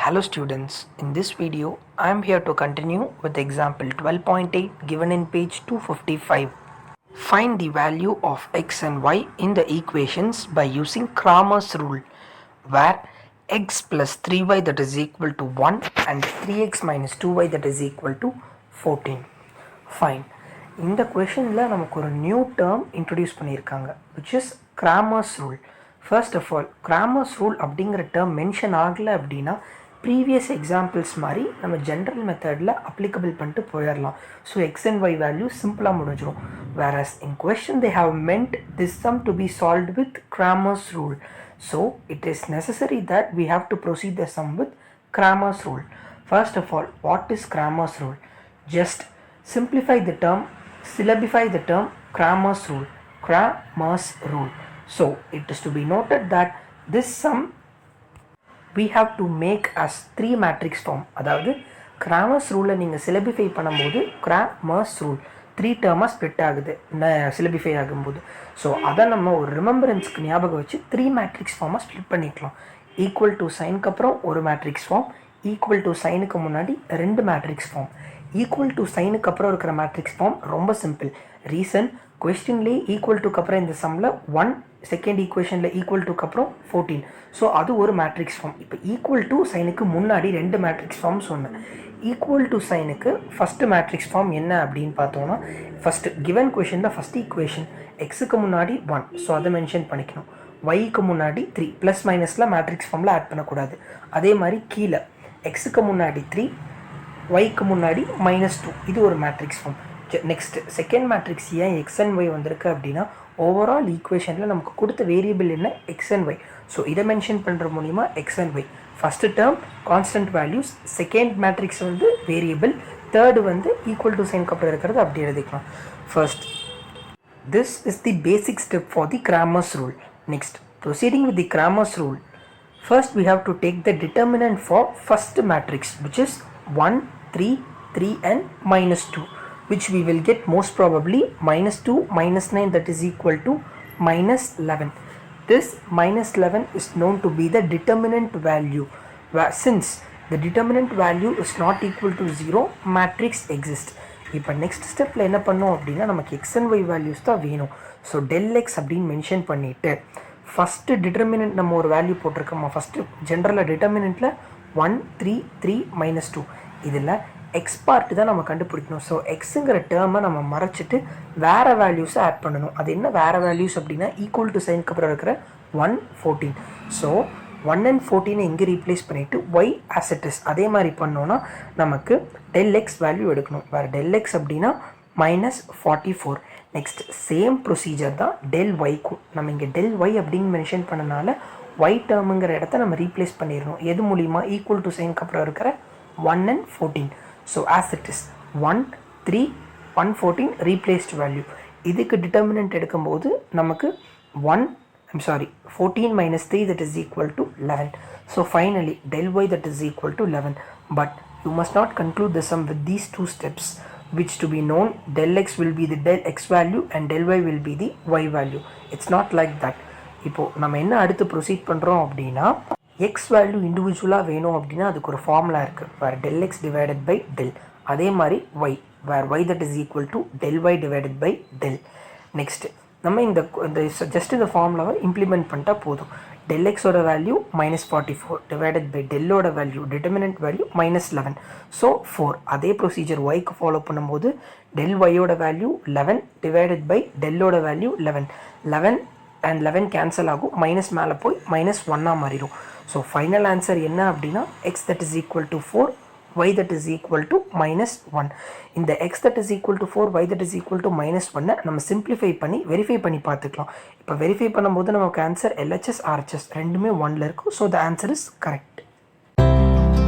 Hello students, in this video I am here to continue with example 12.8 given in page 255. Find the value of x and y in the equations by using Cramer's rule, where x plus 3y that is equal to 1 and 3x minus 2y that is equal to 14. Fine. இந்த கொஷனில் நமக்கு ஒரு new term introduce பண்ணியிருக்காங்க, which is Cramer's rule. First of all Cramer's rule அப்படிங்கிற term mention ஆகலை அப்படின்னா previous examples மாதிரி நம்ம ஜென்ரல் மெத்தடில் அப்ளிகபிள் பண்ணிட்டு போயிடலாம். So x and y value சிம்பிளாக முடிஞ்சிடும். Whereas in question they have mentioned this sum to be solved with Cramer's rule. So it is necessary that we have to proceed the sum with Cramer's rule. First of all, what is Cramer's rule? Just simplify the term, syllabify the term Cramer's rule. Cramer's rule. So it is to be noted that this sum we have to make as 3 matrix form. அதாவது Cramer's rule நீங்கள் syllabify பண்ணும்போது Cramer's rule 3 டேர்மாக split ஆகுது syllabify ஆகும்போது. So அதை நம்ம ஒரு ரிமெம்பரன்ஸ்க்கு ஞாபகம் வச்சு 3 மேட்ரிக்ஸ் ஃபார்மாக ஸ்ப்ளிட் பண்ணிக்கலாம். ஈக்குவல் டு சைனுக்கு அப்புறம் ஒரு மேட்ரிக்ஸ் ஃபார்ம், ஈக்குவல் டு சைனுக்கு முன்னாடி 2 மேட்ரிக்ஸ் ஃபார்ம். ஈக்குவல் டு சைனுக்கு அப்புறம் இருக்கிற மேட்ரிக்ஸ் ஃபார்ம் ரொம்ப சிம்பிள். ரீசன் கொஸ்டின்லேயே ஈக்குவல் டுக்கு அப்புறம் இந்த சம்மில் 1, செகண்ட் ஈக்குவேஷனில் ஈக்குவல் டுக்கு அப்புறம் 14. ஸோ அது ஒரு மேட்ரிக்ஸ் ஃபார்ம். இப்போ ஈக்குவல் டு சைனுக்கு முன்னாடி 2 மேட்ரிக்ஸ் ஃபார்ம் சொன்னேன். ஈக்குவல் டு சைனுக்கு ஃபஸ்ட்டு மேட்ரிக்ஸ் ஃபார்ம் என்ன அப்படின்னு பார்த்தோன்னா, ஃபஸ்ட்டு கிவன் கொஷனில் ஃபஸ்ட் ஈக்குவேஷன் எக்ஸுக்கு முன்னாடி 1, ஸோ அதை மென்ஷன் பண்ணிக்கணும். ஒய்க்கு முன்னாடி 3, ப்ளஸ் மைனஸில் மேட்ரிக்ஸ் ஃபார்மில் ஆட் பண்ணக்கூடாது. அதே மாதிரி கீழே எக்ஸுக்கு முன்னாடி 3, ஒய்க்கு முன்னாடி -2, இது ஒரு matrix form. Next second matrix ஏன் எக்ஸ் அண்ட் ஒய் வந்திருக்கு அப்படின்னா, ஓவரால் ஈக்குவேஷனில் நமக்கு கொடுத்த வேரியபிள் என்ன எக்ஸ் அண்ட் ஒய். ஸோ இதை மென்ஷன் பண்ணுற மூலிமா x and y. First term constant values, second matrix வந்து வேரியபிள், தேர்டு வந்து ஈக்குவல் டு சைனுக்கு அப்புறம் இருக்கிறது அப்படி எழுதிக்கலாம். First this is the basic step for the Cramer's rule. Next proceeding with the Cramer's rule, first we have to take the determinant for first matrix, which is 1, 3, 3 and -2, which we will get most probably -2, -9 that is equal to -11. This -11 is known to be the determinant value. Since the determinant value is not equal to 0, matrix exists. இப்போ next ஸ்டெப்பில் என்ன பண்ணோம் அப்படின்னா, நமக்கு X and Y values தான் வேணும். So Dell X அப்படின்னு mention பண்ணிவிட்டு ஃபஸ்ட்டு டிட்டர்மினன்ட் நம்ம ஒரு வேல்யூ போட்டிருக்கோமா, ஃபஸ்ட்டு ஜென்ரலாக டிட்டர்மினண்ட்டில் 1, 3, 3, -2, இதில் எக்ஸ் பார்ட் தான் நம்ம கண்டுபிடிக்கணும். ஸோ எக்ஸுங்கிற டேர்மை நம்ம மறைச்சிட்டு வேறு வேல்யூஸை ஆட் பண்ணணும். அது என்ன வேறு வேல்யூஸ் அப்படின்னா, ஈக்குவல் டு சைனுக்கு அப்புறம் இருக்கிற 1, 14. ஸோ 1 and 14 இங்கே ரீப்ளேஸ் பண்ணிவிட்டு ஒய் ஆஸ் இட் இஸ் அதே மாதிரி பண்ணோன்னா நமக்கு டெல் எக்ஸ் வேல்யூ எடுக்கணும். வேறு டெல் எக்ஸ் அப்படின்னா -44. நெக்ஸ்ட் சேம் ப்ரொசீஜர் தான் டெல் ஒய்க்கும். நம்ம இங்கே டெல் ஒய் அப்படின்னு மென்ஷன் பண்ணனால ஒய் டேர்முங்கிற இடத்த நம்ம ரீப்ளேஸ் பண்ணிடணும். எது மூலிமா, ஈக்குவல் டு சைனுக்கு அப்புறம் இருக்கிற 1 and 14. So as it is 1, 3, 114 replaced value. இதுக்கு determinant எடுக்கும்போது நமக்கு 14 minus 3 that is equal to 11. So finally del y that is equal to 11. But you must not conclude the sum with these two steps, which to be known del x will be the del x value and del y will be the y value. It's not like that. இப்போ நம்ம என்ன அடுத்து proceed பண்ணுறோம் அப்படின்னா, X value இண்டிவிஜுவலாக வேணும் அப்படின்னா அதுக்கு ஒரு ஃபார்முலா இருக்குது, வேறு del x divided by del. அதே மாதிரி ஒய், வேறு y that is equal to del y divided by del. Next நம்ம இந்த ஜஸ்ட் இந்த ஃபார்முலாவை இம்ப்ளிமெண்ட் பண்ணிட்டா போதும். டெல் எக்ஸோட வேல்யூ -44 டிவைடட் பை டெல்லோட வேல்யூ டிட்டர்மினன்ட் வேல்யூ -11, ஸோ 4. அதே ப்ரொசீஜர் ஒய்க்கு ஃபாலோ பண்ணும்போது டெல் ஒய்யோட வேல்யூ 11 டிவைடட் பை டெல்லோட வேல்யூ 11. 11 and 11 கேன்சல் ஆகும், மைனஸ் மேலே போய் -1 மாறிடும். ஸோ ஃபைனல் ஆன்சர் என்ன அப்படின்னா, x that is equal to 4, y that is equal to -1. இந்த x that is equal to 4, y that is equal to -1 நம்ம சிம்பிளிஃபை பண்ணி வெரிஃபை பண்ணி பார்த்துக்கலாம். இப்போ வெரிஃபை பண்ணும்போது நமக்கு ஆன்சர் LHS RHS ரெண்டுமே 1ல் இருக்கும். So the answer is correct.